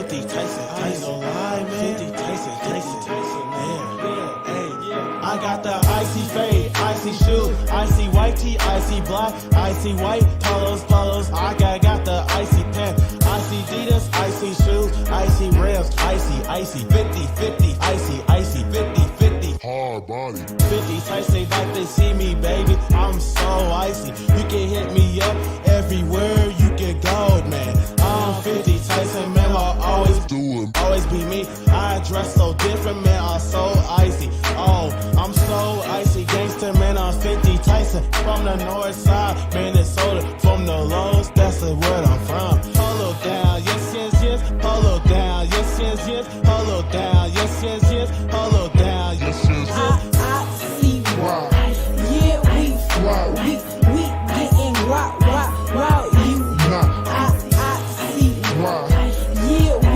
50 Tyson, I ain't gon' lie, man. 50 Tyson, yeah. Hey, I got the icy fade, icy shoe, icy white tee, icy black, icy white polos. I got the icy pen, icy Adidas, icy shoes, icy rims, icy 50, icy 50. Hard body. 50 Tyson like to see me, baby. I'm so icy. You can hit me up everywhere you can go, man. I'm 50 Tyson, man. I'll always be me. I dress so different, man. I'm so icy. Oh, I'm so icy, gangster, man. I'm 50 Tyson from the north side, Minnesota. From the lows, that's where I'm from. Polo down, yes. Polo down, yes. Polo down, yes. Polo down, yes. I see why. Yeah, we getting raw, you. I see why. Yeah, we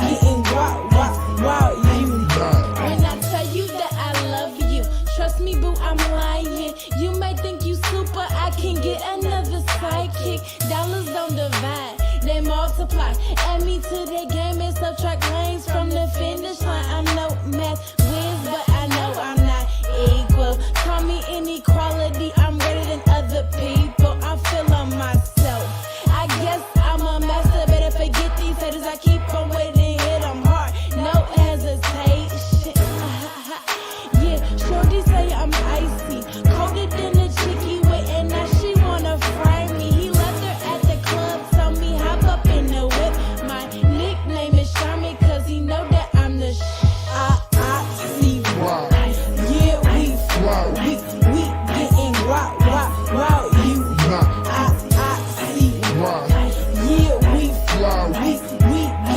getting raw, you. When I tell you that I love you, trust me, boo, I'm lying. You may think you super, I can get another sidekick. Dollars don't divide, they multiply. Add me to the game and subtract lanes from the finish line. I'm no math whiz, but I know I'm not equal. Call me inequality, I'm greater than other people. I'm feeling myself. I guess I'm a master, better forget these haters. I keep on waiting, hit them hard, no hesitation. Yeah, shorty say I'm icy, colder than a chickie waiting. Now she wanna fry me. He left her at the club, told me hop up in the whip. My nickname is Charmy, cause he know that I'm the I see why. Yeah, we getting raw, you. I see why. Yeah, we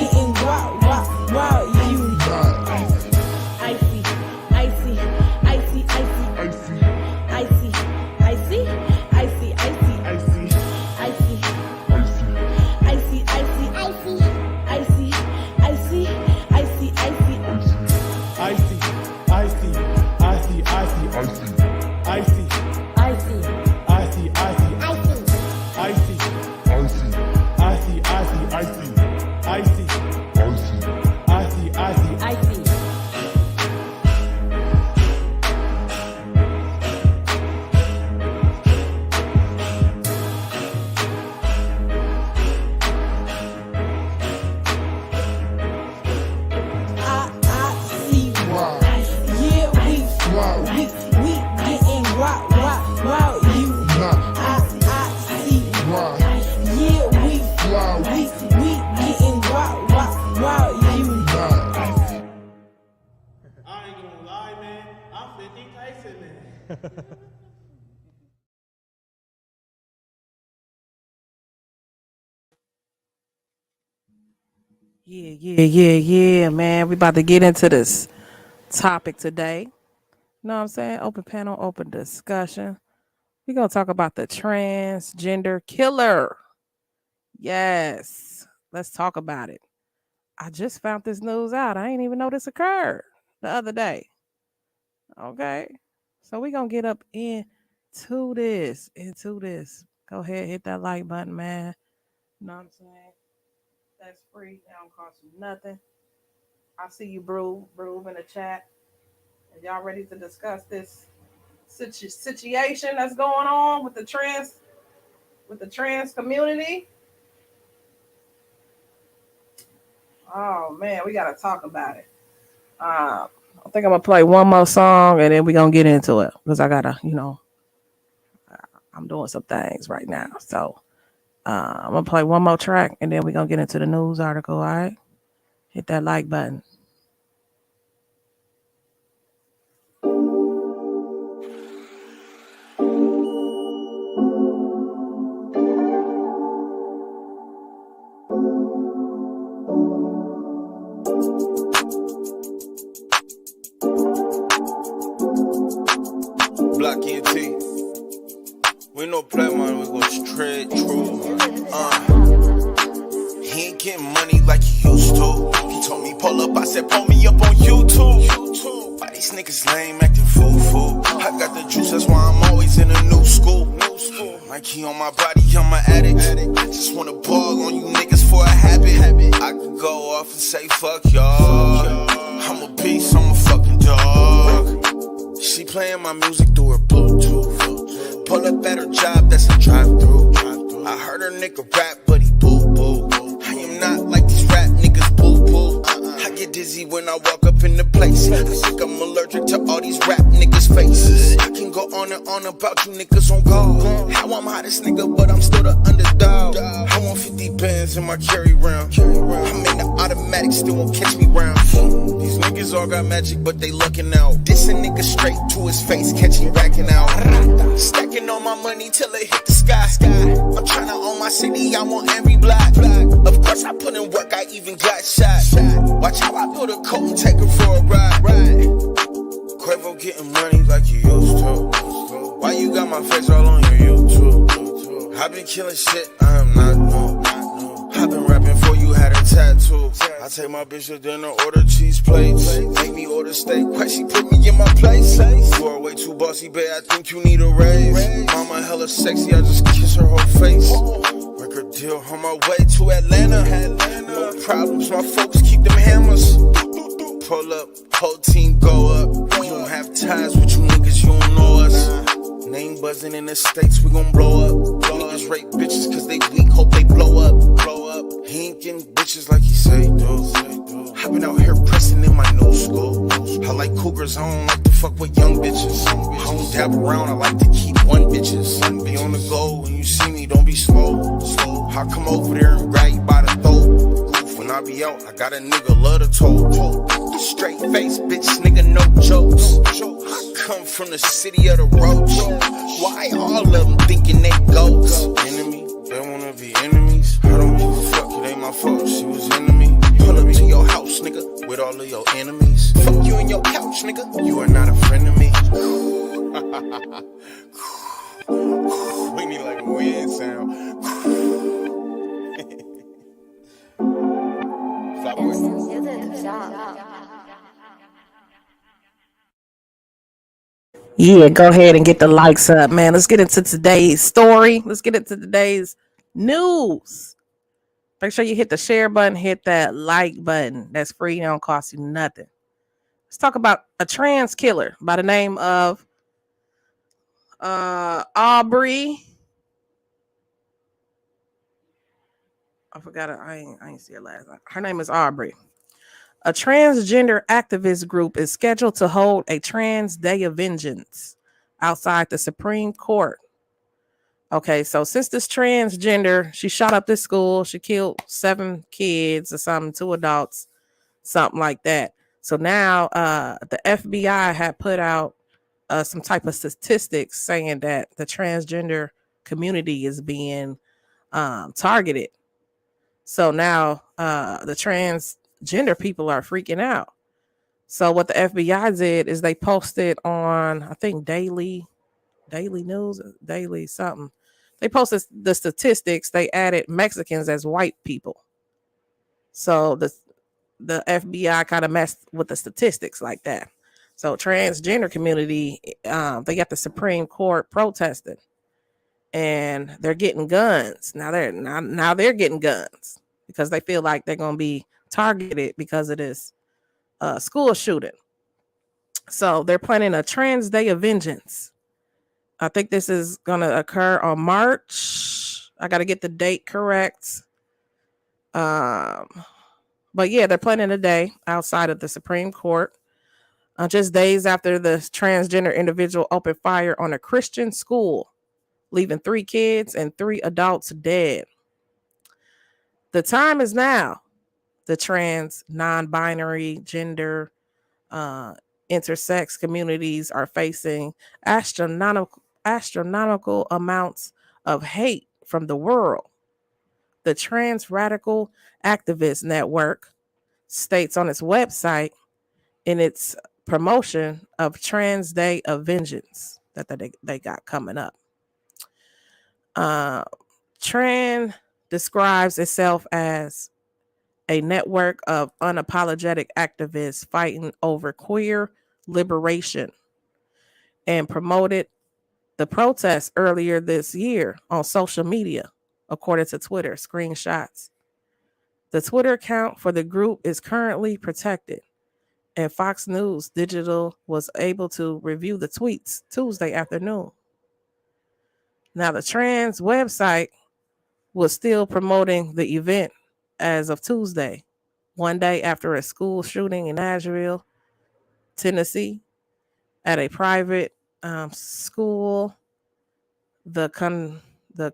getting raw, you. Yeah, man. We about to get into this topic today. You know what I'm saying? Open panel, open discussion. We're going to talk about the transgender killer. Yes. Let's talk about it. I just found this news out. I ain't even know this occurred the other day. Okay. So we're going to get up into this. Go ahead, hit that like button, man. You know what I'm saying? That's free. That don't cost you nothing. I see you, Brew in the chat. And y'all ready to discuss this situation that's going on with the trans community? Oh man, we gotta talk about it. I think I'm gonna play one more song and then we're gonna get into it because I gotta, I'm doing some things right now. So I'm gonna play one more track and then we're gonna get into the news article. All right, hit that like button. Block ENT. We no play, man. We gon' straight true. He ain't getting money like he used to. He told me pull up, I said pull me up on YouTube. Why these niggas lame acting fool? I got the juice, that's why I'm always in a new school. Mikey on my body, I'm an addict. I just wanna ball on you niggas for a habit. I could go off and say fuck y'all. I'm a beast, I'm a fucking dog. She playing my music through her Bluetooth. Pull up at her job, that's a drive-thru. I heard her nigga rap, but he boo-boo. I am not like these rap niggas boo-boo. I get dizzy when I walk up in the place. I think I'm allergic to all these rap niggas' faces. I can go on and on about you niggas on guard. How I'm hottest nigga, but I'm still the underdog. I want 50 bands in my carry round. I'm in the automatic, still won't catch me round. These niggas all got magic, but they looking out. This a nigga straight to his face, catch me racking out. Stacking all my money till it hit the sky. I'm tryna own my city, I'm on every block. Of course I put in work, I even got shot. Watch how I put a coat and take her for a ride. Quavo getting money like you used to. Why you got my face all on your YouTube? I been killing shit, I am not new. I been rapping before you had a tattoo. I take my bitch to dinner, order cheese plates. Make me order steak, why she put me in my place? You are way too bossy, babe, I think you need a raise. Mama hella sexy, I just kiss her whole face. Record deal on my way to Atlanta. No problems, my folks keep them hammers. Pull up, whole team go up. We don't have ties with you niggas, you don't know us. Name buzzing in the States, we gon' blow up. Niggas rape bitches cause they weak, hope they blow up. He ain't getting bitches like he say he do. I been out here pressing in my new school. I like cougars, I don't like to fuck with young bitches. I don't dab around, I like to keep one bitches. Be on the go, when you see me, don't be slow. I come over there and grab you by the throat. When I be out, I got a nigga love to talk. Straight face, bitch, nigga, no jokes. I come from the city of the roach. Why all of them thinking they ghosts? Enemy, they wanna be enemies. I don't give a fuck, it ain't my fault, she was enemy. Pull up to your house, nigga, with all of your enemies. Fuck you and your couch, nigga, you are not a friend of me. We need like a wind sound. Yeah, go ahead and get the likes up, man. Let's get into today's story. Let's get into today's news. Make sure you hit the share button, hit that like button. That's free, it don't cost you nothing. Let's talk about a trans killer by the name of Audrey. I forgot it. I ain't see her last night. Her name is Audrey. A transgender activist group is scheduled to hold a Trans Day of Vengeance outside the Supreme Court. Okay, so since this transgender, she shot up this school, she killed 7 kids or something, 2 adults, something like that. So now the FBI had put out some type of statistics saying that the transgender community is being targeted. So now the transgender people are freaking out. So what the FBI did is they posted on, I think, daily news, daily something. They posted the statistics. They added Mexicans as white people. So the FBI kind of messed with the statistics like that. So transgender community, they got the Supreme Court protesting, and they're getting guns. Now they're getting guns because they feel like they're going to be targeted because of this school shooting. So they're planning a Trans Day of Vengeance. I think this is going to occur on March. I got to get the date correct. But yeah, they're planning a day outside of the Supreme Court. Just days after the transgender individual opened fire on a Christian school, leaving 3 kids and 3 adults dead. The time is now. The trans, non-binary, gender, intersex communities are facing astronomical amounts of hate from the world. The Trans Radical Activist Network states on its website in its promotion of Trans Day of Vengeance that they got coming up. Trans describes itself as a network of unapologetic activists fighting over queer liberation and promoted the protests earlier this year on social media, according to Twitter screenshots. The Twitter account for the group is currently protected, and Fox News Digital was able to review the tweets Tuesday afternoon. Now, the trans website was still promoting the event as of Tuesday, one day after a school shooting in Nashville, Tennessee, at a private school, the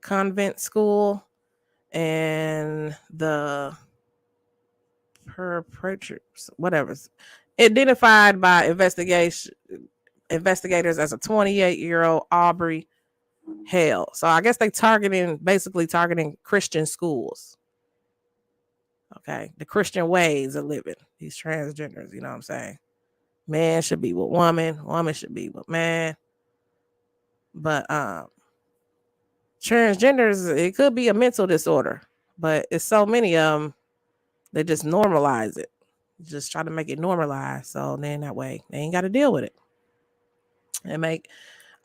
convent school, and the perpetrators, whatever, identified by investigators as a 28-year-old Audrey Hale. So I guess they basically targeting Christian schools. Okay, the Christian ways of living. These transgenders, you know what I'm saying? Man should be with woman should be with man. But transgenders, it could be a mental disorder, but it's so many of them, they just normalize it. Just try to make it normalized. So then that way they ain't got to deal with it. And make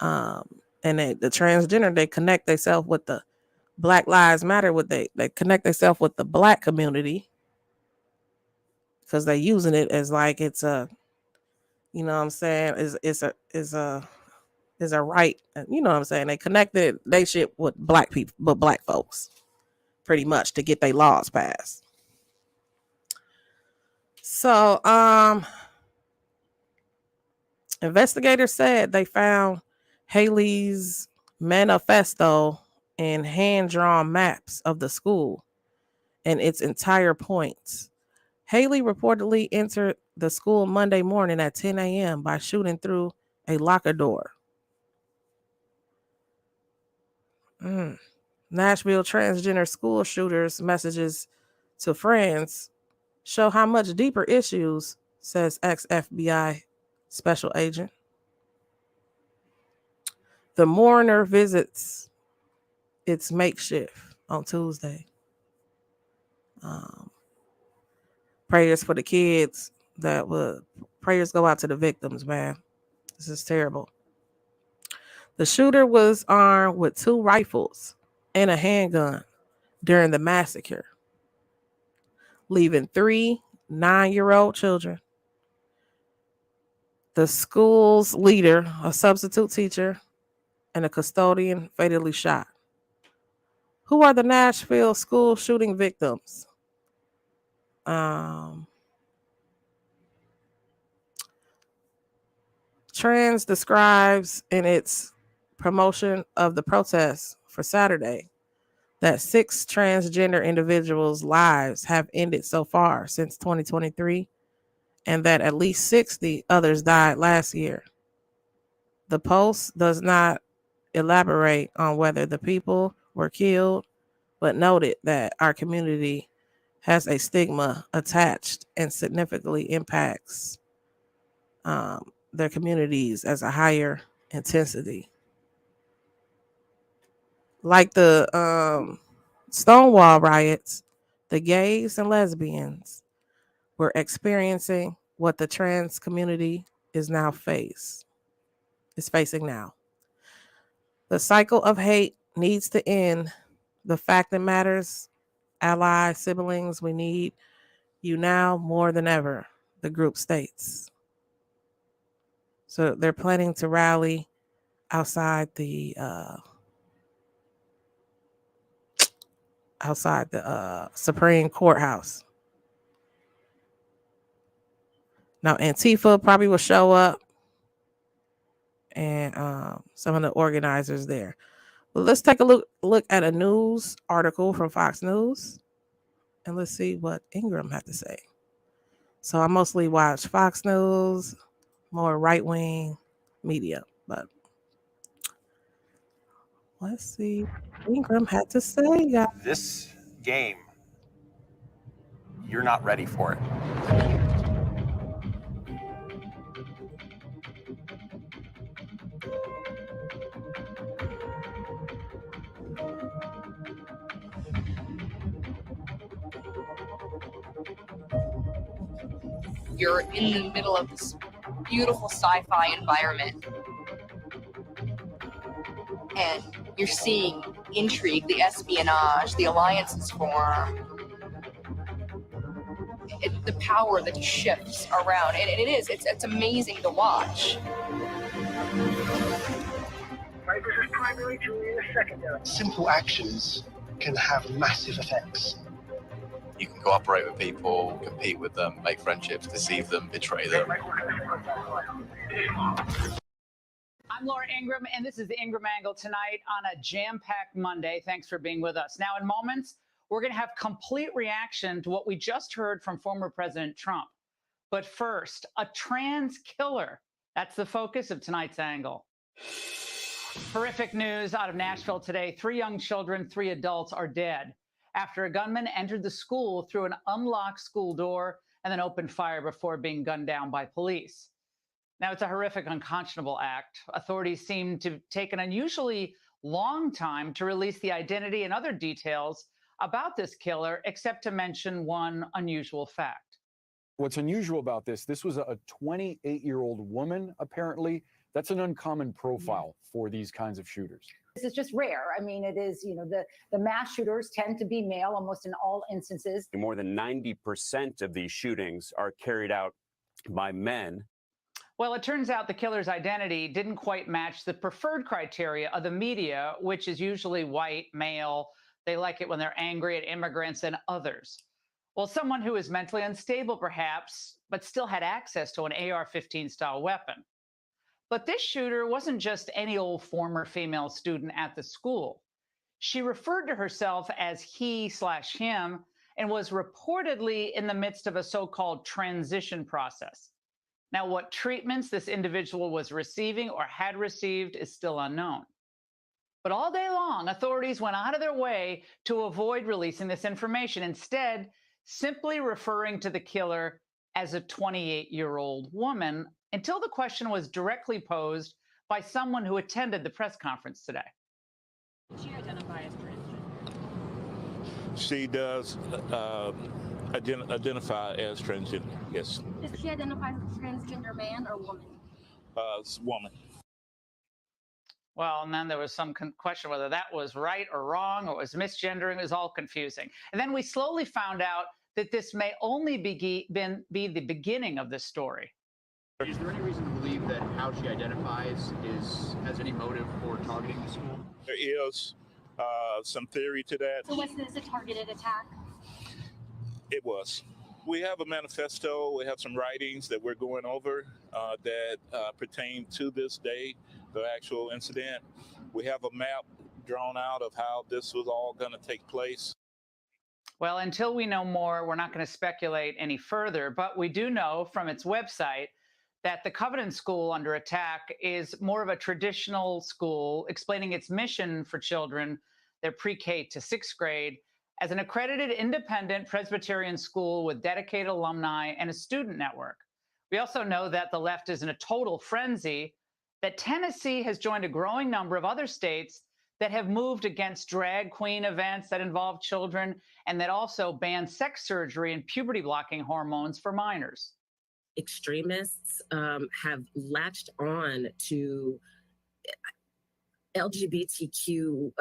the transgender, they connect themselves with the Black Lives Matter, they connect themselves with the Black community, because they're using it as like it's a, you know what I'm saying, is a right, you know what I'm saying. They connected they shit with Black people, but Black folks, pretty much, to get their laws passed. So investigators said they found Haley's manifesto and hand-drawn maps of the school and its entire points. Haley reportedly entered the school Monday morning at 10 a.m. by shooting through a locker door. Nashville transgender school shooters' messages to friends show how much deeper issues, says ex-FBI special agent. The mourner visits its makeshift on Tuesday. Prayers for the kids. Prayers go out to the victims, man. This is terrible. The shooter was armed with 2 rifles and a handgun during the massacre, leaving 3 9-year-old children. The school's leader, a substitute teacher, and a custodian fatally shot. Who are the Nashville school shooting victims? Trans describes in its promotion of the protests for Saturday that 6 transgender individuals' lives have ended so far since 2023, and that at least 60 others died last year. The post does not elaborate on whether the people were killed, but noted that our community has a stigma attached and significantly impacts their communities as a higher intensity. Like the Stonewall riots, the gays and lesbians were experiencing what the trans community is facing now. The cycle of hate needs to end. The fact that matters, allies, siblings, we need you now more than ever, the group states. So they're planning to rally outside the Supreme Courthouse. Now Antifa probably will show up, and some of the organizers there. But let's take a look at a news article from Fox News, and let's see what Ingram had to say. So I mostly watch Fox News, more right-wing media, but let's see what Ingram had to say, guys. This game, you're not ready for it. You're in the middle of this beautiful sci-fi environment. And you're seeing intrigue, the espionage, the alliances form, the power that shifts around. And it's amazing to watch. Right, this is primary, Julia secondary. Simple actions can have massive effects. You can cooperate with people, compete with them, make friendships, deceive them, betray them. I'm Laura Ingraham, and this is the Ingraham Angle tonight on a jam-packed Monday. Thanks for being with us. Now, in moments, we're going to have complete reaction to what we just heard from former President Trump. But first, a trans killer. That's the focus of tonight's Angle. Horrific news out of Nashville today. 3 young children, 3 adults are dead after a gunman entered the school through an unlocked school door and then opened fire before being gunned down by police. Now, it's a horrific, unconscionable act. Authorities seem to take an unusually long time to release the identity and other details about this killer, except to mention one unusual fact. What's unusual about this was a 28-year-old woman, apparently. That's an uncommon profile for these kinds of shooters. This is just rare. I mean, it is, the mass shooters tend to be male almost in all instances. More than 90% of these shootings are carried out by men. Well, it turns out the killer's identity didn't quite match the preferred criteria of the media, which is usually white, male. They like it when they're angry at immigrants and others. Well, someone who is mentally unstable, perhaps, but still had access to an AR-15 style weapon. But this shooter wasn't just any old former female student at the school. She referred to herself as he/him and was reportedly in the midst of a so-called transition process. Now, what treatments this individual was receiving or had received is still unknown. But all day long, authorities went out of their way to avoid releasing this information, instead simply referring to the killer as a 28-year-old woman, until the question was directly posed by someone who attended the press conference today. Does she identify as transgender? She does identify as transgender, yes. Does she identify as a transgender man or woman? Woman. Well, and then there was some question whether that was right or wrong, or it was misgendering. It was all confusing. And then we slowly found out that this may only be the beginning of this story. Is there any reason to believe that how she identifies has any motive for targeting the school? There is some theory to that. So was this a targeted attack? It was. We have a manifesto. We have some writings that we're going over that pertain to this day, the actual incident. We have a map drawn out of how this was all going to take place. Well, until we know more, we're not going to speculate any further, but we do know from its website that the Covenant School under attack is more of a traditional school, explaining its mission for children, their pre-K to 6th grade, as an accredited independent Presbyterian school with dedicated alumni and a student network. We also know that the left is in a total frenzy, that Tennessee has joined a growing number of other states that have moved against drag queen events that involve children, and that also ban sex surgery and puberty-blocking hormones for minors. Extremists have latched on to LGBTQ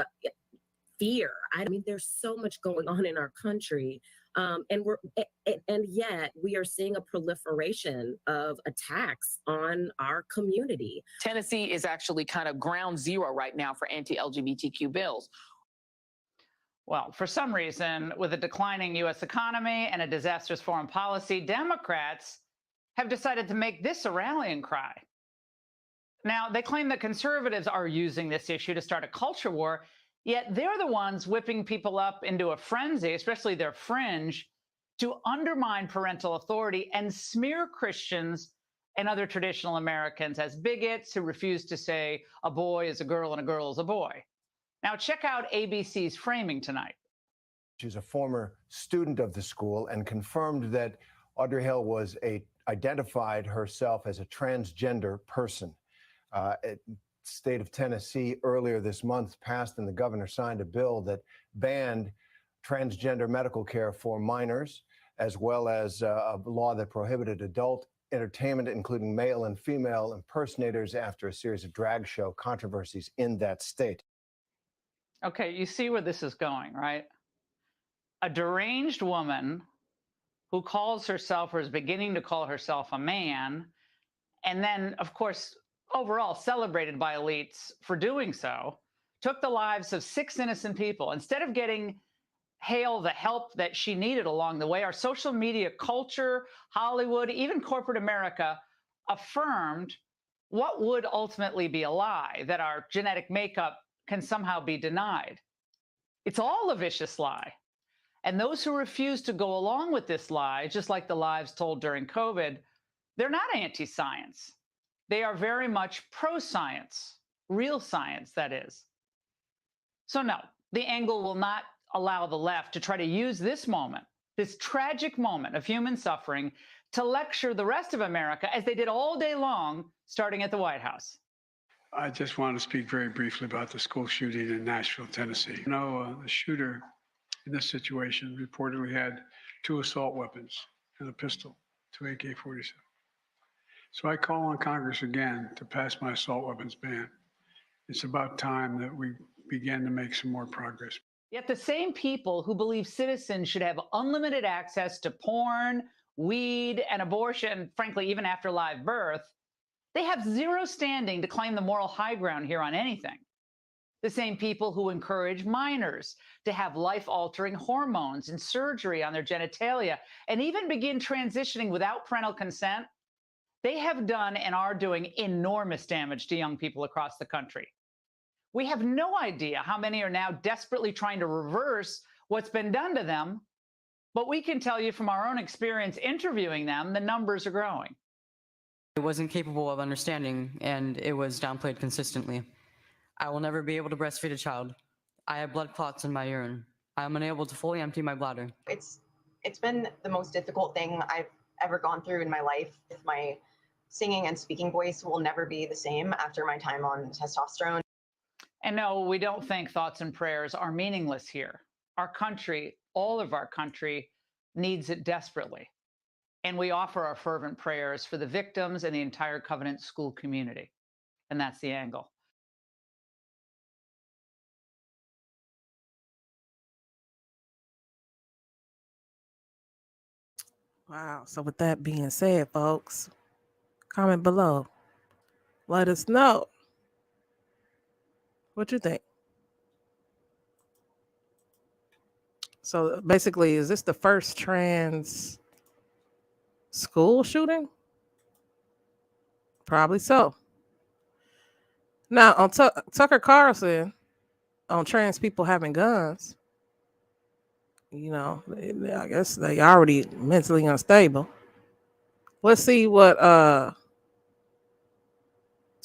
fear. I mean, there's so much going on in our country, and yet we are seeing a proliferation of attacks on our community. Tennessee is actually kind of ground zero right now for anti-LGBTQ bills. Well, for some reason, with a declining U.S. economy and a disastrous foreign policy, Democrats have decided to make this a rallying cry. Now, they claim that conservatives are using this issue to start a culture war, yet they're the ones whipping people up into a frenzy, especially their fringe, to undermine parental authority and smear Christians and other traditional Americans as bigots who refuse to say a boy is a girl and a girl is a boy. Now, check out ABC's framing tonight. She's a former student of the school and confirmed that Audrey Hale was identified herself as a transgender person. State of Tennessee earlier this month passed and the governor signed a bill that banned transgender medical care for minors, as well as a law that prohibited adult entertainment, including male and female impersonators, after a series of drag show controversies in that state. Okay, you see where this is going, right? A deranged woman who calls herself or is beginning to call herself a man, and then, of course, overall celebrated by elites for doing so, took the lives of 6 innocent people. Instead of getting Hale the help that she needed along the way, our social media culture, Hollywood, even corporate America affirmed what would ultimately be a lie, that our genetic makeup can somehow be denied. It's all a vicious lie. And those who refuse to go along with this lie, just like the lies told during COVID, they're not anti-science. They are very much pro-science, real science, that is. So no, the angle will not allow the left to try to use this moment, this tragic moment of human suffering, to lecture the rest of America as they did all day long, starting at the White House. I just want to speak very briefly about the school shooting in Nashville, Tennessee. You know, the shooter in this situation reportedly had 2 assault weapons and a pistol, 2 AK-47. So I call on Congress again to pass my assault weapons ban. It's about time that we begin to make some more progress. Yet the same people who believe citizens should have unlimited access to porn, weed, and abortion, frankly, even after live birth, they have zero standing to claim the moral high ground here on anything. The same people who encourage minors to have life-altering hormones and surgery on their genitalia and even begin transitioning without parental consent, they have done and are doing enormous damage to young people across the country. We have no idea how many are now desperately trying to reverse what's been done to them, but we can tell you from our own experience interviewing them, the numbers are growing. It wasn't capable of understanding, and it was downplayed consistently. I will never be able to breastfeed a child. I have blood clots in my urine. I am unable to fully empty my bladder. It's been the most difficult thing I've ever gone through in my life. My singing and speaking voice will never be the same after my time on testosterone. And no, we don't think thoughts and prayers are meaningless here. Our country, all of our country, needs it desperately. And we offer our fervent prayers for the victims and the entire Covenant school community. And that's the angle. Wow. So with that being said, folks, comment below. Let us know what you think. So basically, is this the first trans school shooting? Probably so. Now, on Tucker Carlson, on trans people having guns, you know, I guess they already mentally unstable. Let's see what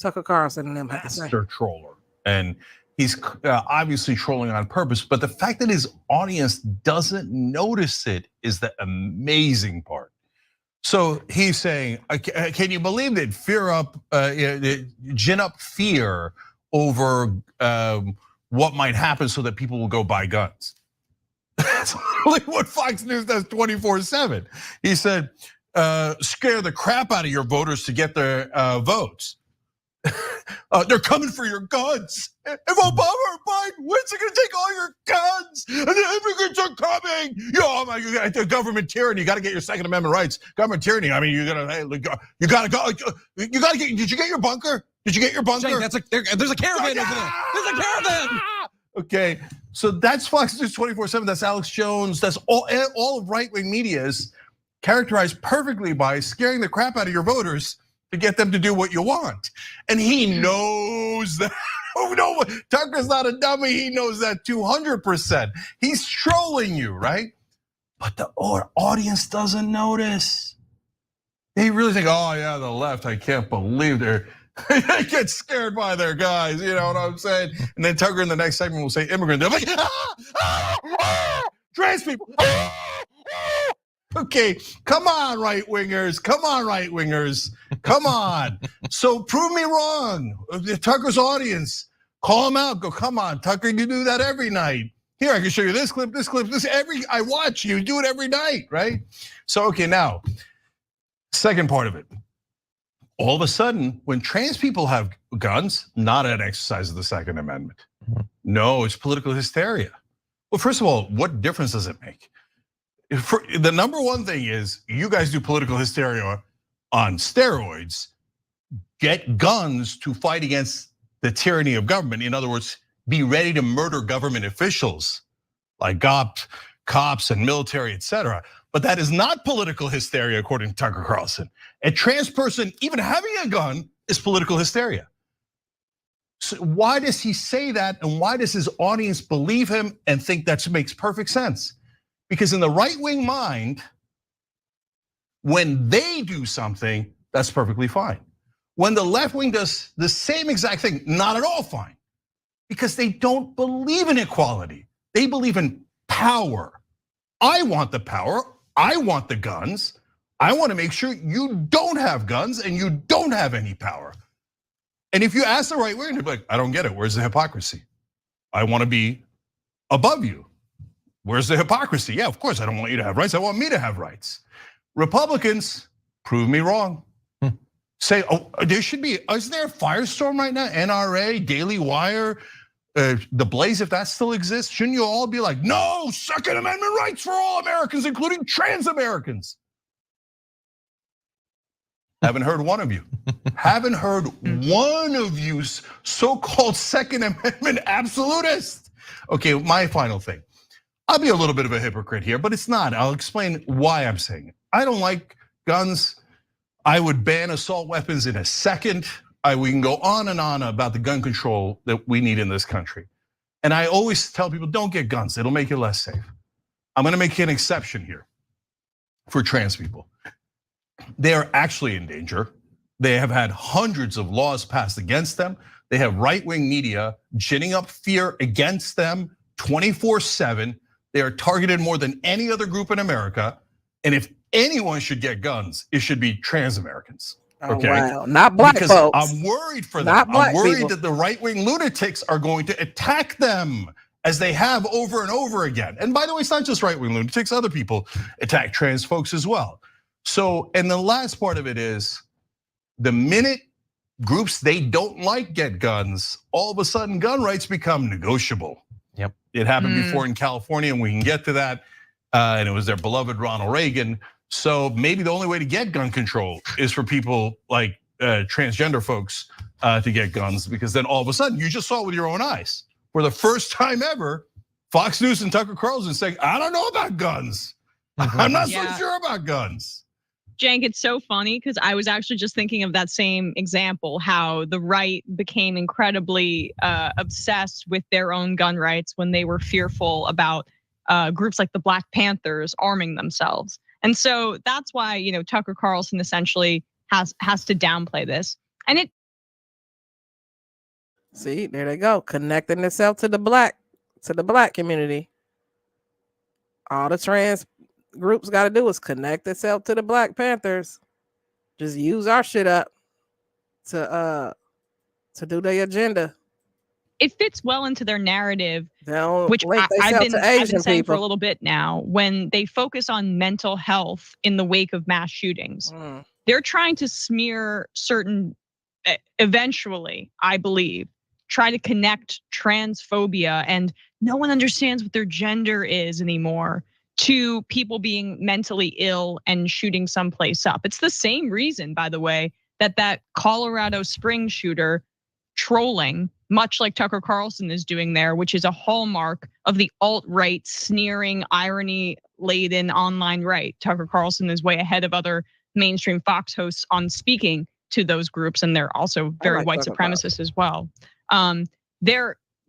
Tucker Carlson and them have to say. Master troller, and he's obviously trolling on purpose, but the fact that his audience doesn't notice it is the amazing part. So he's saying, can you believe that gin up fear over what might happen so that people will go buy guns? That's literally what Fox News does 24/7. He said, scare the crap out of your voters to get their votes. They're coming for your guns. If Obama or Biden wins, they're gonna take all your guns. And the immigrants are coming. Oh my God, the government tyranny. You gotta get your Second Amendment rights. Government tyranny. I mean, you gotta go. You gotta get. Did you get your bunker? Did you get your bunker? Jake, there's a caravan over there. There's a caravan. Okay, so that's Fox News 24/7. That's Alex Jones. That's all of right-wing media is characterized perfectly by scaring the crap out of your voters to get them to do what you want. And he knows that. Oh no, Tucker's not a dummy. He knows that 200%. He's trolling you, right? But the audience doesn't notice. They really think, oh yeah, the left, I can't believe they get scared by their guys, you know what I'm saying? And then Tucker in the next segment will say immigrant. They're like, trans people. Okay, come on, right wingers. Come on, right wingers. Come on. So prove me wrong. Tucker's audience, call him out. Go, come on, Tucker. You do that every night. Here, I can show you this clip, this clip, this. I watch you do it every night, right? So okay, now Second part of it. All of a sudden, when trans people have guns, not an exercise of the Second Amendment. No, it's political hysteria. Well, first of all, what difference does it make? The number one thing is you guys do political hysteria on steroids, get guns to fight against the tyranny of government. In other words, be ready to murder government officials like cops and military, etc. But that is not political hysteria, according to Tucker Carlson. A trans person, even having a gun, is political hysteria. So why does he say that, and why does his audience believe him and think that makes perfect sense? Because in the right-wing mind, when they do something, that's perfectly fine. When the left wing does the same exact thing, not at all fine. Because they don't believe in equality. They believe in power. I want the power. I want the guns. I want to make sure you don't have guns and you don't have any power. And if you ask the right wing, they're like, I don't get it. Where's the hypocrisy? I want to be above you. Where's the hypocrisy? Yeah, of course, I don't want you to have rights. I want me to have rights. Republicans, prove me wrong. Say, oh, there should be, is there a firestorm right now? NRA, Daily Wire, The Blaze, if that still exists, shouldn't you all be like, no, Second Amendment rights for all Americans, including trans Americans? Haven't heard one of you. Haven't heard one of you so-called Second Amendment absolutists. Okay, my final thing. I'll be a little bit of a hypocrite here, but it's not. I'll explain why I'm saying it. I don't like guns. I would ban assault weapons in a second. We can go on and on about the gun control that we need in this country. And I always tell people, don't get guns. It'll make you less safe. I'm gonna make an exception here for trans people. They are actually in danger. They have had hundreds of laws passed against them. They have right-wing media ginning up fear against them 24/7. They are targeted more than any other group in America. And if anyone should get guns, it should be trans Americans. Okay, wow. Not black because folks. I'm worried for them. Not black I'm worried people. that the right-wing lunatics are going to attack them as they have over and over again. And by the way, it's not just right-wing lunatics, other people attack trans folks as well. So, and the last part of it is, the minute groups they don't like get guns, all of a sudden gun rights become negotiable. Yep. It happened before in California, and we can get to that. And it was their beloved Ronald Reagan. So maybe the only way to get gun control is for people like transgender folks to get guns, because then all of a sudden you just saw it with your own eyes. For the first time ever, Fox News and Tucker Carlson saying, I don't know about guns. I'm not so sure about guns. Cenk, it's so funny because I was actually just thinking of that same example, how the right became incredibly obsessed with their own gun rights when they were fearful about groups like the Black Panthers arming themselves. And so that's why, Tucker Carlson essentially has to downplay this. And it. See, there they go, connecting itself to the black community. All the trans groups got to do is connect itself to the Black Panthers. Just use our shit up to do their agenda. It fits well into their narrative, which link I've themselves been to Asian saying for a people. little bit now. When they focus on mental health in the wake of mass shootings, they're trying to smear certain, eventually, I believe, try to connect transphobia and no one understands what their gender is anymore to people being mentally ill and shooting someplace up. It's the same reason, by the way, that Colorado Springs shooter trolling, much like Tucker Carlson is doing there, which is a hallmark of the alt-right, sneering, irony-laden online right. Tucker Carlson is way ahead of other mainstream Fox hosts on speaking to those groups, and they're also very white supremacists as well.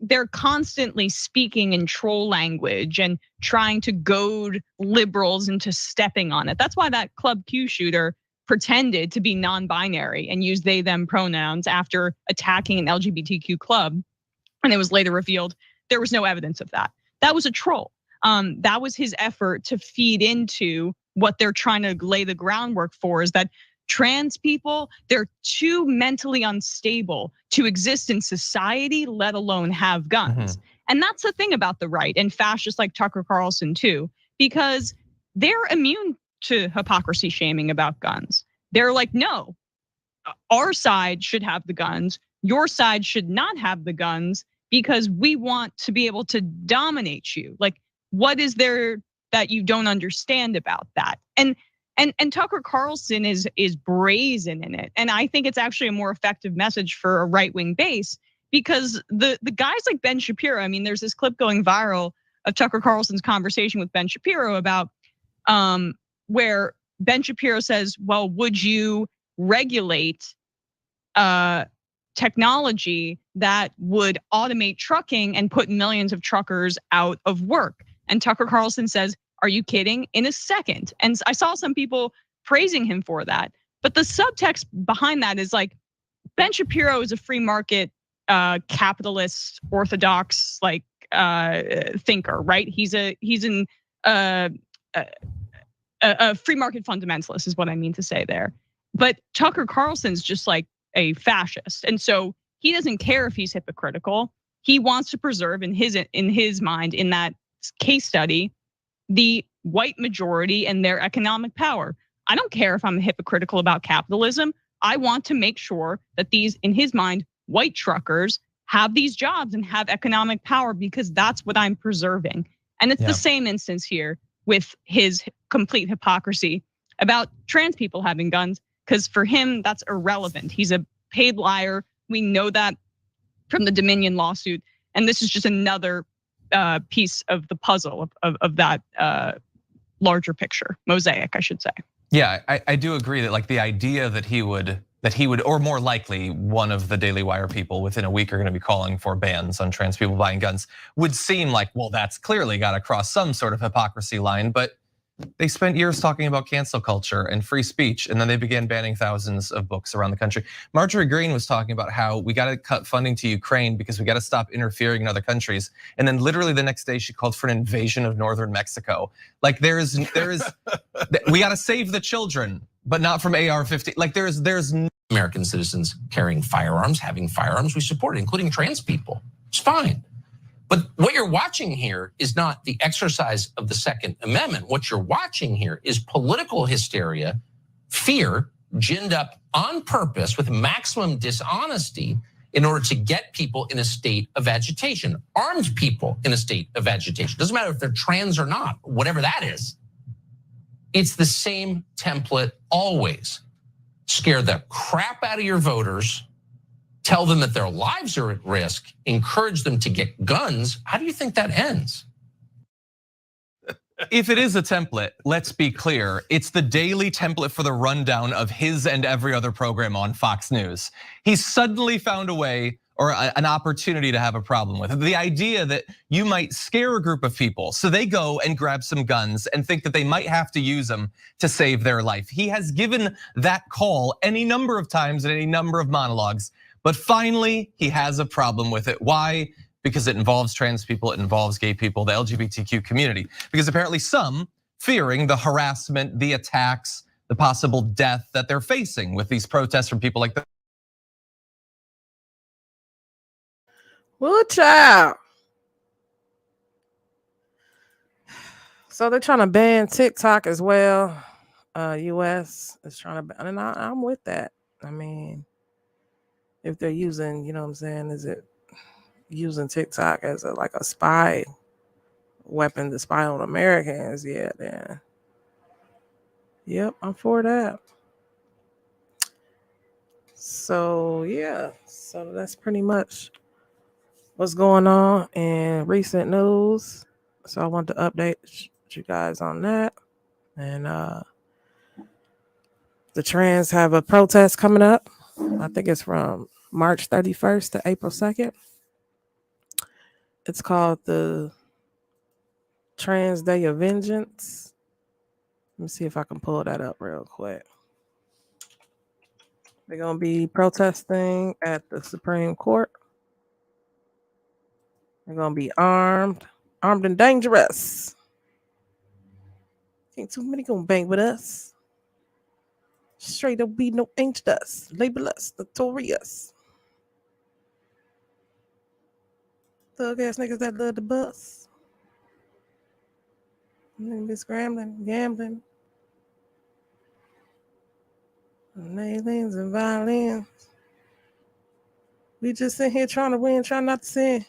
They're constantly speaking in troll language and trying to goad liberals into stepping on it. That's why that Club Q shooter pretended to be non-binary and used they, them pronouns after attacking an LGBTQ club. And it was later revealed there was no evidence of that. That was a troll. That was his effort to feed into what they're trying to lay the groundwork for, is that trans people, they're too mentally unstable to exist in society, let alone have guns. And that's the thing about the right and fascists like Tucker Carlson too, because they're immune to hypocrisy shaming about guns. they're like, no, our side should have the guns. Your side should not have the guns because we want to be able to dominate you. Like, what is there that you don't understand about that? And Tucker Carlson is brazen in it. And I think it's actually a more effective message for a right-wing base because the guys like Ben Shapiro, I mean, there's this clip going viral of Tucker Carlson's conversation with Ben Shapiro about where Ben Shapiro says, well, would you regulate technology that would automate trucking and put millions of truckers out of work? And Tucker Carlson says, are you kidding? In a second. And I saw some people praising him for that. But the subtext behind that is like, Ben Shapiro is a free market, capitalist, orthodox, like thinker, right? He's a free market fundamentalist is what I mean to say there. But Tucker Carlson's just like a fascist. And so he doesn't care if he's hypocritical. He wants to preserve in his mind, in that case study, the white majority and their economic power. I don't care if I'm hypocritical about capitalism. I want to make sure that these, in his mind, white truckers have these jobs and have economic power because that's what I'm preserving. And it's the same instance here with his complete hypocrisy about trans people having guns, because for him, that's irrelevant. He's a paid liar. We know that from the Dominion lawsuit. And this is just another piece of the puzzle of that larger picture, mosaic, I should say. Yeah, I do agree that like the idea that he would, or more likely one of the Daily Wire people within a week are gonna be calling for bans on trans people buying guns would seem like, well, that's clearly gotta cross some sort of hypocrisy line, but they spent years talking about cancel culture and free speech, and then they began banning thousands of books around the country. Marjorie Greene was talking about how we gotta cut funding to Ukraine because we gotta stop interfering in other countries. And then literally the next day she called for an invasion of northern Mexico. Like there is, we gotta save the children, but not from AR-15. Like there's American citizens carrying firearms, having firearms, we support it, including trans people. It's fine. But what you're watching here is not the exercise of the Second Amendment. What you're watching here is political hysteria, fear, ginned up on purpose with maximum dishonesty in order to get people in a state of agitation, armed people in a state of agitation. Doesn't matter if they're trans or not, whatever that is. It's the same template always. Scare the crap out of your voters, tell them that their lives are at risk, encourage them to get guns. How do you think that ends? If it is a template, let's be clear, it's the daily template for the rundown of his and every other program on Fox News. He's suddenly found a way or an opportunity to have a problem with it. The idea that you might scare a group of people so they go and grab some guns and think that they might have to use them to save their life. He has given that call any number of times in any number of monologues. But finally, he has a problem with it. Why? Because it involves trans people, it involves gay people, the LGBTQ community. Because apparently some fearing the harassment, the attacks, the possible death that they're facing with these protests from people like that. Well, child. So they're trying to ban TikTok as well. US is trying to ban, and I'm with that. I mean, if they're using, you know what I'm saying, is it using TikTok as like a spy weapon to spy on Americans? Yeah, then yep, I'm for that. So yeah, so that's pretty much what's going on in recent news. So I want to update you guys on that. And the trans have a protest coming up. I think it's from March 31st to April 2nd. It's called the Trans Day of Vengeance. Let me see if I can pull that up real quick. They're going to be protesting at the Supreme Court. They're going to be armed and dangerous. Ain't too many going to bang with us. Straight up be no angel dust. Label us notorious. Thug ass niggas that love the bus. And then be scrambling, gambling. Nailings and violins. We just sit here trying to win, trying not to sin.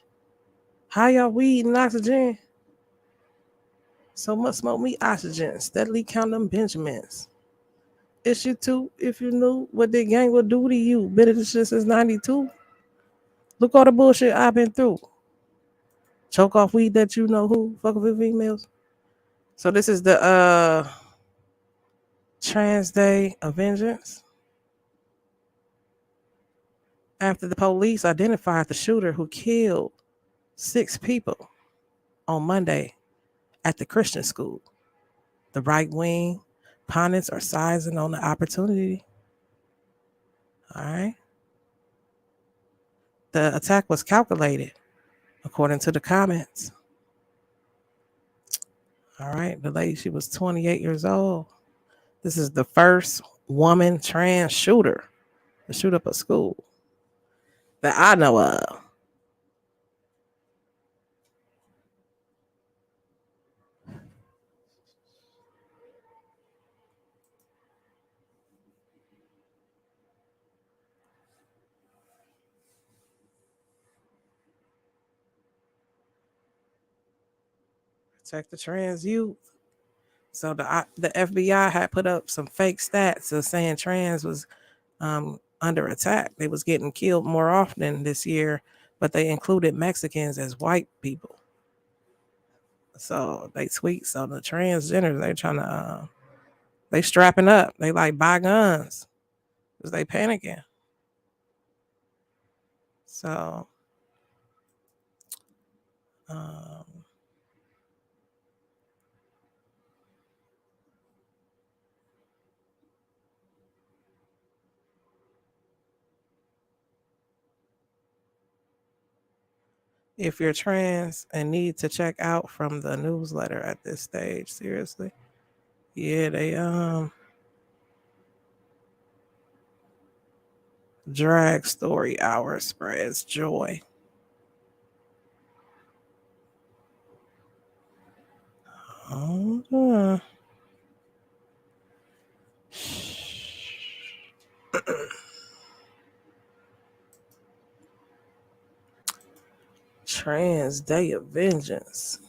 How y'all weed and oxygen? So much smoke me oxygen. Steadily count them Benjamins. Issue 2, if you knew what the gang would do to you. Been at this shit since 92. Look all the bullshit I've been through. Choke off weed that you know who. Fuck with females. So this is the Trans Day of Vengeance. After the police identified the shooter who killed 6 people on Monday at the Christian school, the right wing pundits are sizing on the opportunity. All right. The attack was calculated, according to the comments. All right. The lady, she was 28 years old. This is the first woman trans shooter to shoot up a school that I know of. Protect the trans youth. So the FBI had put up some fake stats of saying trans was under attack. They was getting killed more often this year, but they included Mexicans as white people. So they tweet. So the transgenders, they trying to, they strapping up. They like buy guns because they panicking. So, if you're trans and need to check out from the newsletter at this stage, seriously, yeah, they drag story hour spreads joy. Trans Day of Vengeance.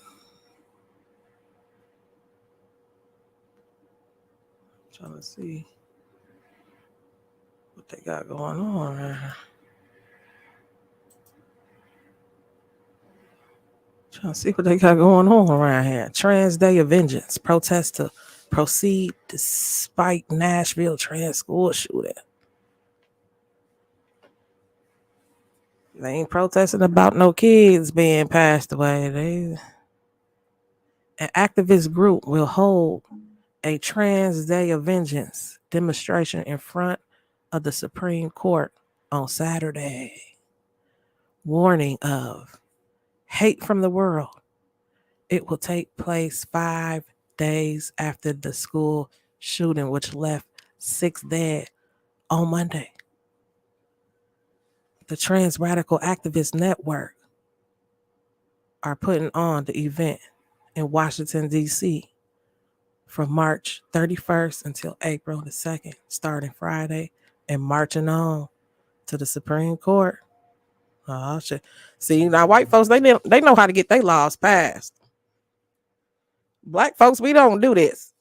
Trying to see what they got going on right here. Trying to see what they got going on around here. Trans Day of Vengeance. Protest to proceed despite Nashville trans school shooting. They ain't protesting about no kids being passed away. An activist group will hold a Trans Day of Vengeance demonstration in front of the Supreme Court on Saturday. Warning of hate from the world. It will take place 5 days after the school shooting, which left 6 dead on Monday. The Trans Radical Activist Network are putting on the event in Washington, D.C. from March 31st until April the 2nd, starting Friday and marching on to the Supreme Court. Oh, shit. See, now white folks, they know how to get their laws passed. Black folks, we don't do this.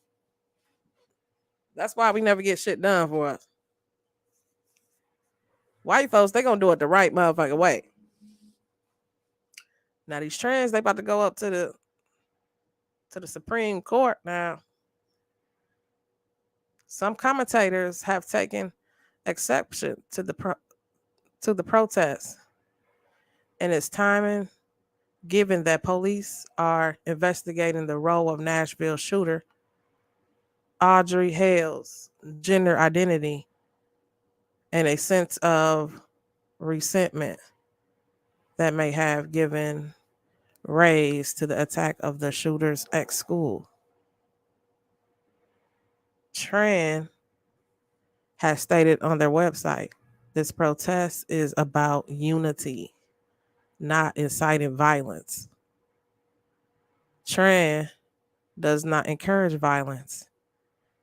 That's why we never get shit done for us. White folks, they gonna do it the right motherfucking way. Now these trans, they about to go up to the Supreme Court now. Some commentators have taken exception to the protest and its timing, given that police are investigating the role of Nashville shooter Audrey Hale's gender identity and a sense of resentment that may have given rise to the attack of the shooter's ex-school. Tran has stated on their website, this protest is about unity, not inciting violence. Tran does not encourage violence,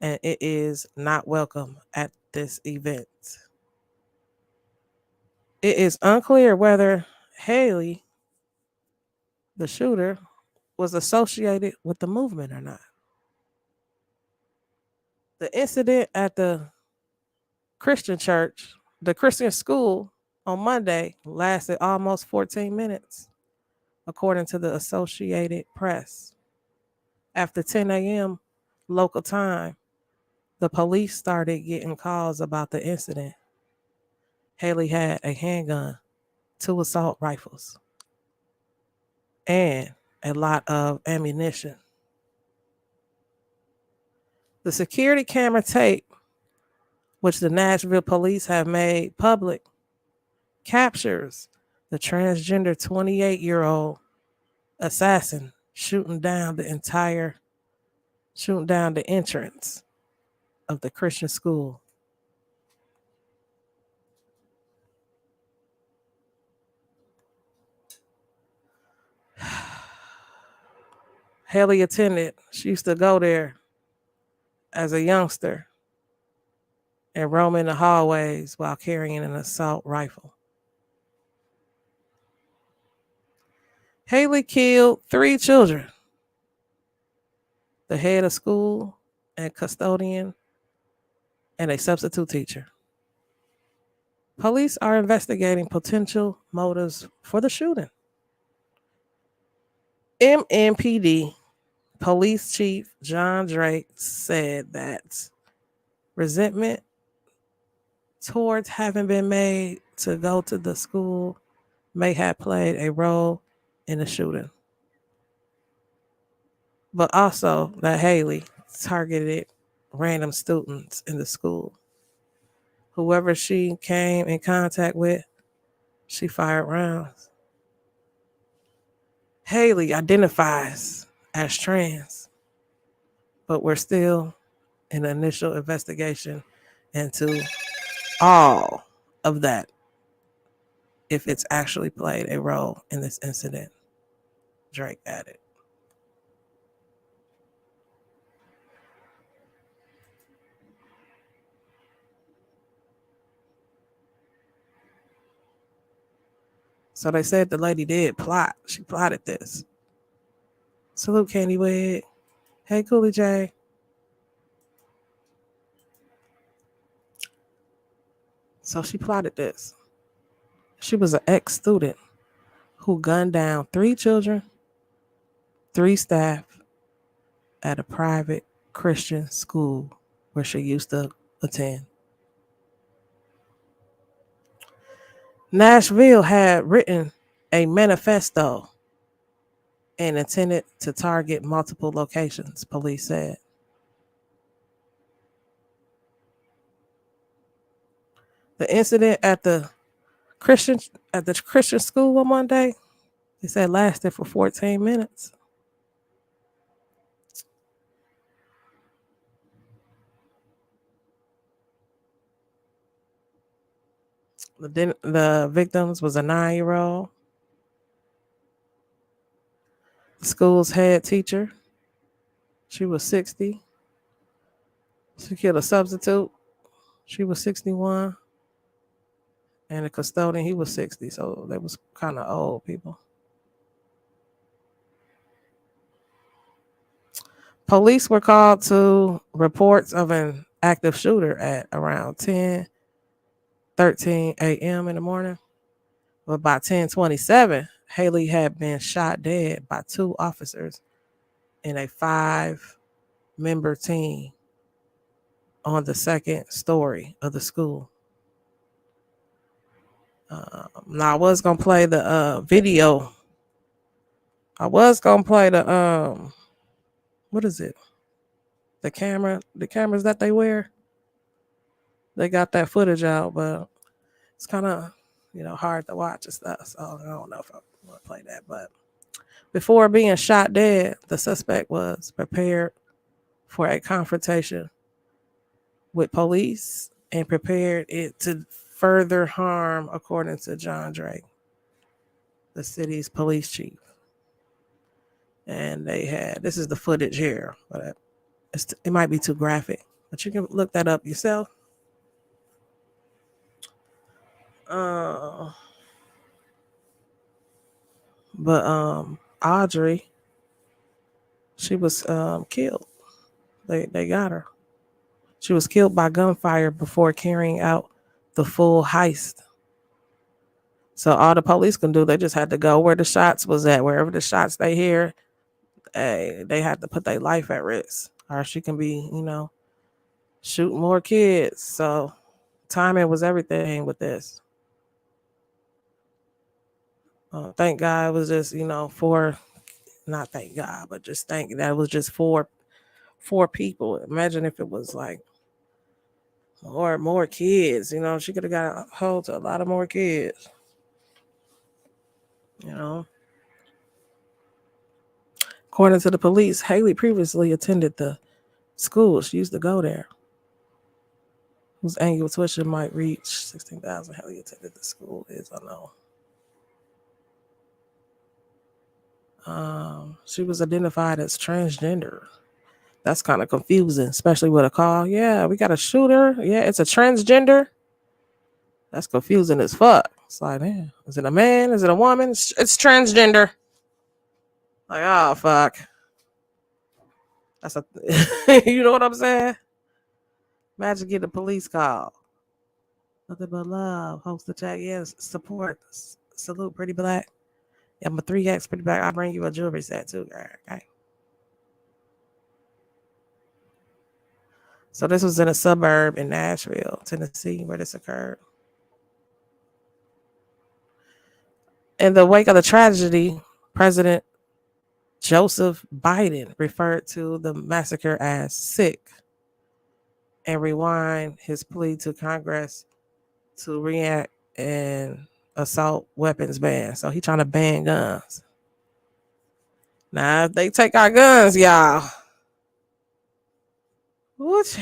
and it is not welcome at this event. It is unclear whether Haley, the shooter, was associated with the movement or not. The incident at the Christian church, the Christian school on Monday lasted almost 14 minutes, according to the Associated Press. After 10 a.m. local time, the police started getting calls about the incident. Haley had a handgun, 2 assault rifles, and a lot of ammunition. The security camera tape, which the Nashville police have made public, captures the transgender 28-year-old assassin shooting down the entrance of the Christian school. Haley attended. She used to go there as a youngster and roam in the hallways while carrying an assault rifle. Haley killed 3 children, the head of school and custodian, and a substitute teacher. Police are investigating potential motives for the shooting. MMPD Police Chief John Drake said that resentment towards having been made to go to the school may have played a role in the shooting, but also that Haley targeted random students in the school. Whoever she came in contact with, she fired rounds. Haley identifies as trans, but we're still in the initial investigation into all of that, if it's actually played a role in this incident, Drake added. So they said the lady did plot. She plotted this. Salute, Candy Wig. Hey, Coolie J. So she plotted this. She was an ex-student who gunned down 3 children, 3 staff at a private Christian school where she used to attend. Nashville had written a manifesto and intended to target multiple locations, police said. The incident at the Christian school on Monday, they said lasted for 14 minutes. The victims was a 9-year-old. The school's head teacher, she was 60. She killed a substitute. She was 61. And the custodian, he was 60. So they was kind of old people. Police were called to reports of an active shooter at around 10:13 a.m. in the morning. But by 10:27, Haley had been shot dead by 2 officers in a 5-member team on the 2nd story of the school. Now I was gonna play the video. I was gonna play the what is it? The cameras that they wear. They got that footage out, but it's kind of hard to watch and stuff. So I don't know if I want to play that. But before being shot dead, the suspect was prepared for a confrontation with police and prepared it to further harm, according to John Drake, the city's police chief. And they had, this is the footage here, but it might be too graphic, but you can look that up yourself. But Audrey, she was killed. They got her. She was killed by gunfire before carrying out the full heist. So all the police can do, they just had to go where the shots was at. Wherever the shots they hear, they had to put their life at risk. Or she can be, shooting more kids. So timing was everything with this. Thank God it was just, not thank God, but just thank that it was just four people. Imagine if it was like more kids, she could have got a hold to a lot of more kids. According to the police, Haley previously attended the school. She used to go there. Whose annual tuition might reach $16,000. Haley attended the school is unknown. She was identified as transgender. That's kind of confusing, especially with a call. Yeah, we got a shooter. Yeah, it's a transgender. That's confusing as fuck. It's like, man, is it a man? Is it a woman? It's transgender. Like, oh fuck. That's you know what I'm saying? Imagine getting a police call. Nothing but love. Hopes to check. Yes, support. Salute, pretty black. Yeah, I'm a 3X pretty black. I'll bring you a jewelry set too, girl. Okay. So this was in a suburb in Nashville, Tennessee, where this occurred. In the wake of the tragedy, President Joseph Biden referred to the massacre as sick and rewind his plea to Congress to react and assault weapons ban. So he trying to ban guns. Now, if they take our guns, y'all, what?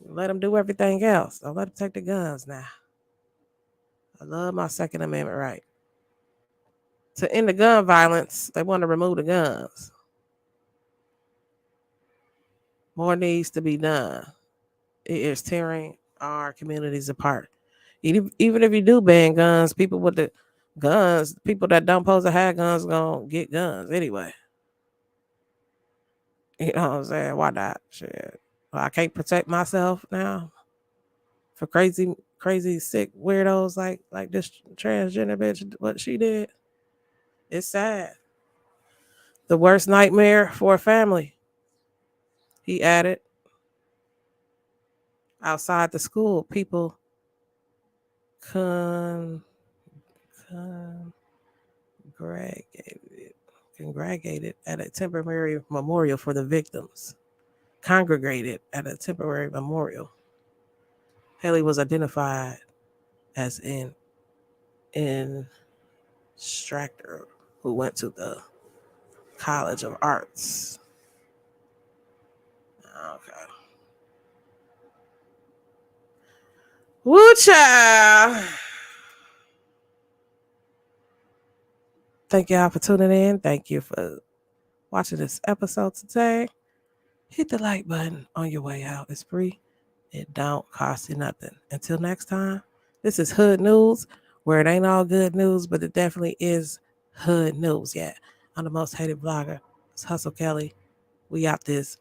Let them do everything else. Don't let them take the guns now. I love my Second Amendment right. To end the gun violence, they want to remove the guns. More needs to be done. It is tearing our communities apart. Even if you do ban guns, people with the guns, people that don't supposed to have guns, gonna get guns anyway. You know what I'm saying? Why not? Shit. Well, I can't protect myself now for crazy, sick weirdos like this transgender bitch. What she did. It's sad. The worst nightmare for a family. He added. Outside the school, people congregated at a temporary memorial for the victims. Congregated at a temporary memorial. Haley was identified as an instructor who went to the College of Arts. Okay. Woo child. Thank y'all for tuning in. Thank you for watching this episode today. Hit the like button on your way out. It's free. It don't cost you nothing. Until next time, this is Hood News, where it ain't all good news, but it definitely is hood news. Yeah, I'm the most hated vlogger. It's Hustle Kelly. We out this.